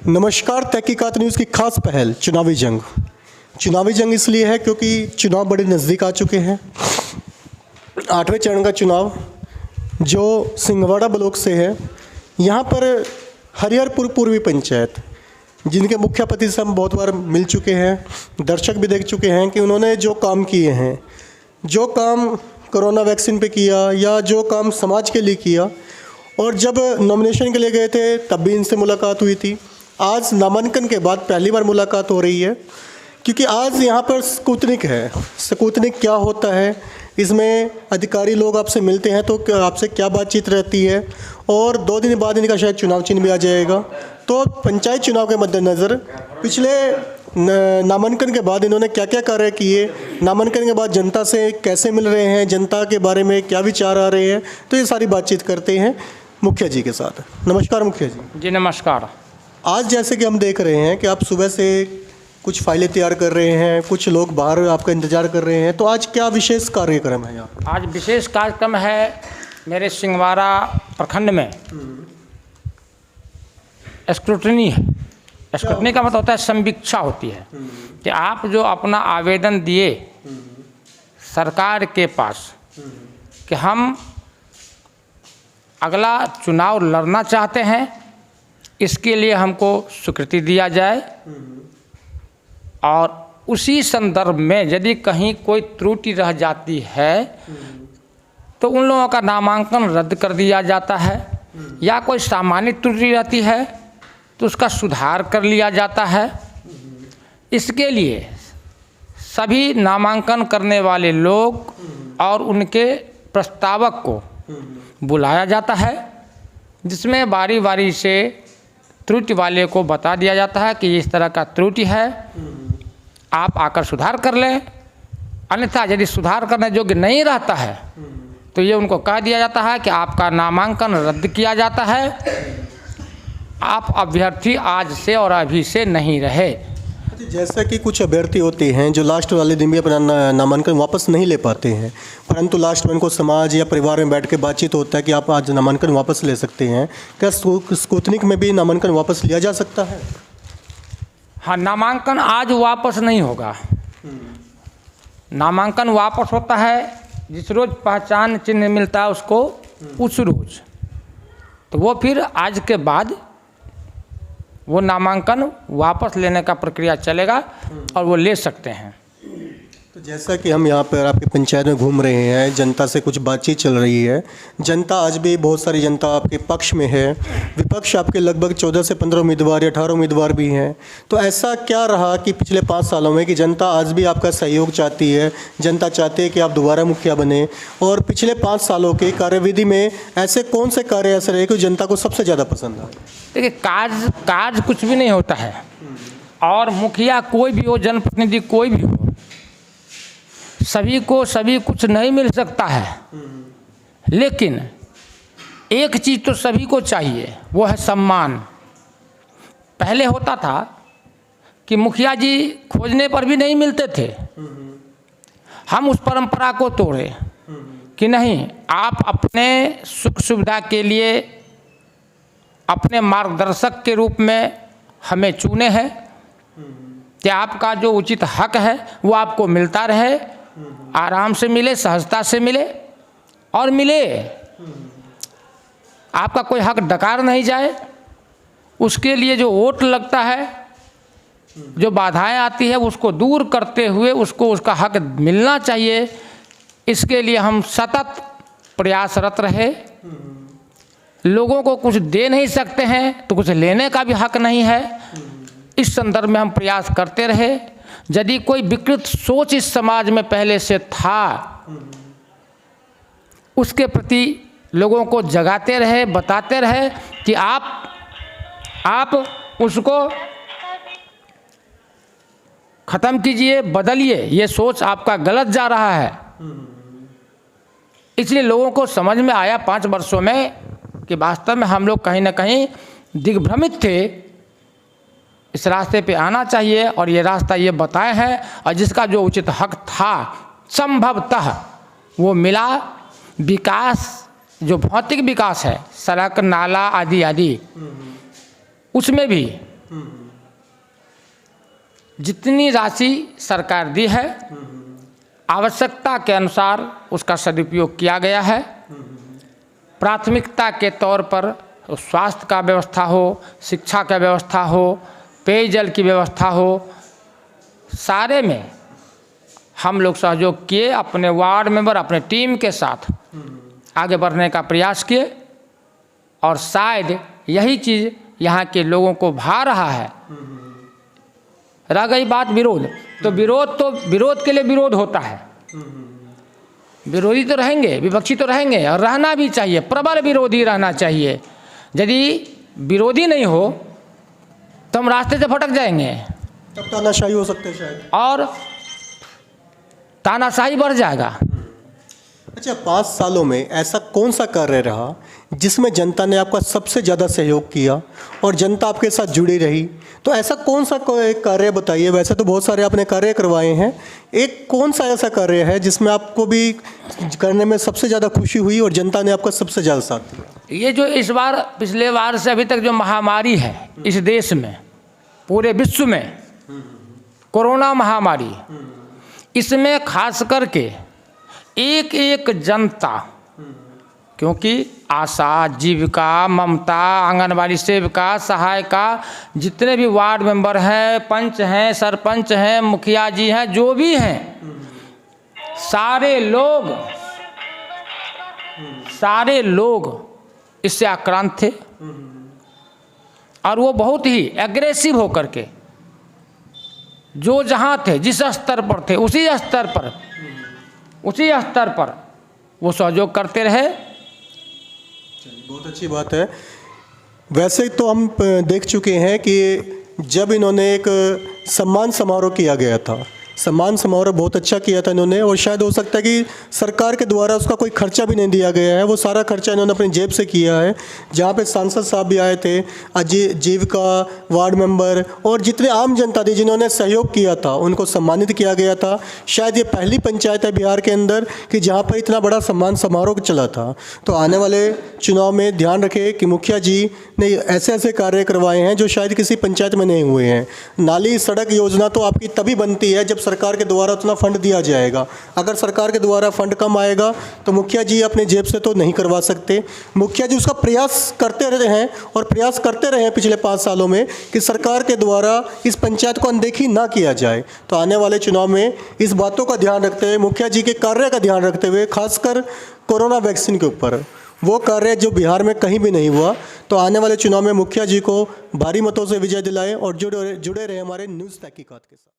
नमस्कार। तहकीकात न्यूज़ की खास पहल चुनावी जंग। चुनावी जंग इसलिए है क्योंकि चुनाव बड़े नज़दीक आ चुके हैं। 8वें चरण का चुनाव जो सिंहवाड़ा ब्लॉक से है, यहाँ पर हरिहरपुर पूर्वी पंचायत, जिनके मुखियापति से हम बहुत बार मिल चुके हैं, दर्शक भी देख चुके हैं कि उन्होंने जो काम किए हैं, जो काम कोरोना वैक्सीन पे किया या जो काम समाज के लिए किया, और जब नॉमिनेशन के लिए गए थे तब भी इनसे मुलाकात हुई थी। आज नामांकन के बाद पहली बार मुलाकात हो रही है, क्योंकि आज यहाँ पर स्कूतनिक है। स्कूतनिक क्या होता है, इसमें अधिकारी लोग आपसे मिलते हैं तो आपसे क्या बातचीत रहती है, और 2 दिन बाद इनका शायद चुनाव चिन्ह भी आ जाएगा। तो पंचायत चुनाव के मद्देनज़र पिछले नामांकन के बाद इन्होंने क्या क्या कार्य किए, नामांकन के बाद जनता से कैसे मिल रहे हैं, जनता के बारे में क्या विचार आ रहे हैं, तो ये सारी बातचीत करते हैं मुखिया जी के साथ। नमस्कार मुखिया जी। जी नमस्कार। आज जैसे कि हम देख रहे हैं कि आप सुबह से कुछ फाइलें तैयार कर रहे हैं, कुछ लोग बाहर आपका इंतज़ार कर रहे हैं, तो आज क्या विशेष कार्यक्रम है यहाँ? आज विशेष कार्यक्रम है मेरे सिंहवाड़ा प्रखंड में। स्क्रूटनी है। स्क्रूटनी का मतलब होता है समीक्षा होती है कि आप जो अपना आवेदन दिए सरकार के पास कि हम अगला चुनाव लड़ना चाहते हैं, इसके लिए हमको स्वीकृति दिया जाए, और उसी संदर्भ में यदि कहीं कोई त्रुटि रह जाती है तो उन लोगों का नामांकन रद्द कर दिया जाता है, या कोई सामान्य त्रुटि रहती है तो उसका सुधार कर लिया जाता है। इसके लिए सभी नामांकन करने वाले लोग और उनके प्रस्तावक को बुलाया जाता है, जिसमें बारी बारी से त्रुटि वाले को बता दिया जाता है कि इस तरह का त्रुटि है, आप आकर सुधार कर लें। अन्यथा यदि सुधार करने योग्य नहीं रहता है तो ये उनको कह दिया जाता है कि आपका नामांकन रद्द किया जाता है, आप अभ्यर्थी आज से और अभी से नहीं रहे। जैसा कि कुछ अभ्यर्थी होते हैं जो लास्ट वाले दिन भी अपना नामांकन वापस नहीं ले पाते हैं, परंतु लास्ट में उनको समाज या परिवार में बैठ के बातचीत होता है कि आप आज नामांकन वापस ले सकते हैं। क्या स्कूतनिक में भी नामांकन वापस लिया जा सकता है? हाँ, नामांकन आज वापस नहीं होगा। नामांकन वापस होता है जिस रोज़ पहचान चिन्ह मिलता है उसको, उस रोज़। तो वो फिर आज के बाद वो नामांकन वापस लेने का प्रक्रिया चलेगा और वो ले सकते हैं। तो जैसा कि हम यहाँ पर आपके पंचायत में घूम रहे हैं, जनता से कुछ बातचीत चल रही है। जनता आज भी बहुत सारी जनता आपके पक्ष में है, विपक्ष आपके लगभग 14 से 15 उम्मीदवार या 18 उम्मीदवार भी हैं। तो ऐसा क्या रहा कि पिछले 5 सालों में कि जनता आज भी आपका सहयोग चाहती है, जनता चाहती है कि आप दोबारा मुखिया बने, और पिछले 5 सालों के कार्यविधि में ऐसे कौन से कार्य ऐसे रहे कि जनता को सबसे ज़्यादा पसंद आए? देखिए, काज कुछ भी नहीं होता है, और मुखिया कोई भी हो, जनप्रतिनिधि कोई भी हो, सभी कुछ नहीं मिल सकता है। लेकिन एक चीज़ तो सभी को चाहिए, वो है सम्मान। पहले होता था कि मुखिया जी खोजने पर भी नहीं मिलते थे। हम उस परंपरा को तोड़े कि नहीं, आप अपने सुख सुविधा के लिए अपने मार्गदर्शक के रूप में हमें चुने हैं कि आपका जो उचित हक है वो आपको मिलता रहे, आराम से मिले, सहजता से मिले, और मिले, आपका कोई हक डकार नहीं जाए। उसके लिए जो वोट लगता है, जो बाधाएं आती है, उसको दूर करते हुए उसको उसका हक मिलना चाहिए। इसके लिए हम सतत प्रयासरत रहे। लोगों को कुछ दे नहीं सकते हैं तो कुछ लेने का भी हक नहीं है। इस संदर्भ में हम प्रयास करते रहे। यदि कोई विकृत सोच इस समाज में पहले से था, उसके प्रति लोगों को जगाते रहे, बताते रहे कि आप उसको ख़त्म कीजिए, बदलिए, ये सोच आपका गलत जा रहा है। इसलिए लोगों को समझ में आया 5 वर्षों में कि वास्तव में हम लोग कहीं ना कहीं दिग्भ्रमित थे, इस रास्ते पे आना चाहिए, और ये रास्ता ये बताए हैं, और जिसका जो उचित हक था संभवतः वो मिला। विकास, जो भौतिक विकास है, सड़क, नाला आदि आदि, उसमें भी जितनी राशि सरकार दी है आवश्यकता के अनुसार उसका सदुपयोग किया गया है। प्राथमिकता के तौर पर स्वास्थ्य का व्यवस्था हो, शिक्षा का व्यवस्था हो, पेयजल की व्यवस्था हो, सारे में हम लोग सहयोग किए, अपने वार्ड मेंबर अपने टीम के साथ आगे बढ़ने का प्रयास किए और शायद यही चीज़ यहाँ के लोगों को भा रहा है। रह गई बात विरोध, तो विरोध के लिए विरोध होता है। विरोधी तो रहेंगे, विपक्षी तो रहेंगे और रहना भी चाहिए, प्रबल विरोधी रहना चाहिए। यदि विरोधी नहीं हो तो हम रास्ते से भटक जाएंगे, तब तानाशाही हो सकते हैं शायद, और तानाशाही बढ़ जाएगा। अच्छा, 5 सालों में ऐसा कौन सा कार्य रहा जिसमें जनता ने आपका सबसे ज़्यादा सहयोग किया और जनता आपके साथ जुड़ी रही? तो ऐसा कौन सा कोई कार्य बताइए। वैसे तो बहुत सारे आपने कार्य करवाए हैं, एक कौन सा ऐसा कार्य है जिसमें आपको भी करने में सबसे ज़्यादा खुशी हुई और जनता ने आपका सबसे ज़्यादा साथ दिया? ये जो इस बार पिछले बार से अभी तक जो महामारी है इस देश में, पूरे विश्व में, कोरोना महामारी, इसमें खास करके एक एक जनता, क्योंकि आशा, जीविका, ममता, आंगनबाड़ी सेविका, सहायिका, जितने भी वार्ड मेंबर हैं, पंच हैं, सरपंच हैं, मुखिया जी हैं, जो भी हैं, सारे लोग इससे आक्रांत थे और वो बहुत ही एग्रेसिव होकर के जो जहाँ थे, जिस स्तर पर थे, उसी स्तर पर वो सहयोग करते रहे। बहुत अच्छी बात है। वैसे तो हम देख चुके हैं कि जब इन्होंने एक सम्मान समारोह किया गया था, सम्मान समारोह बहुत अच्छा किया था इन्होंने, और शायद हो सकता है कि सरकार के द्वारा उसका कोई खर्चा भी नहीं दिया गया है, वो सारा खर्चा इन्होंने अपनी जेब से किया है। जहाँ पे सांसद साहब भी आए थे, जीविका, वार्ड मेंबर और जितने आम जनता थी जिन्होंने सहयोग किया था, उनको सम्मानित किया गया था। शायद ये पहली पंचायत है बिहार के अंदर कि जहाँ पर इतना बड़ा सम्मान समारोह चला था। तो आने वाले चुनाव में ध्यान रखें कि मुखिया जी ने ऐसे ऐसे कार्य करवाए हैं जो शायद किसी पंचायत में नहीं हुए हैं। नाली सड़क योजना तो आपकी तभी बनती है जब सरकार के द्वारा उतना फंड दिया जाएगा। अगर सरकार के द्वारा फंड कम आएगा तो मुखिया जी अपने जेब से तो नहीं करवा सकते। मुखिया जी उसका प्रयास करते रहे हैं और प्रयास करते रहे हैं पिछले 5 सालों में कि सरकार के द्वारा इस पंचायत को अनदेखी ना किया जाए। तो आने वाले चुनाव में इस बातों का ध्यान रखते हुए, मुखिया जी के कार्य का ध्यान रखते हुए, खासकर कोरोना वैक्सीन के ऊपर, वो कार्य जो बिहार में कहीं भी नहीं हुआ, तो आने वाले चुनाव में मुखिया जी को भारी मतों से विजय दिलाएं और जुड़े रहे हमारे न्यूज़ तहकीकात के साथ।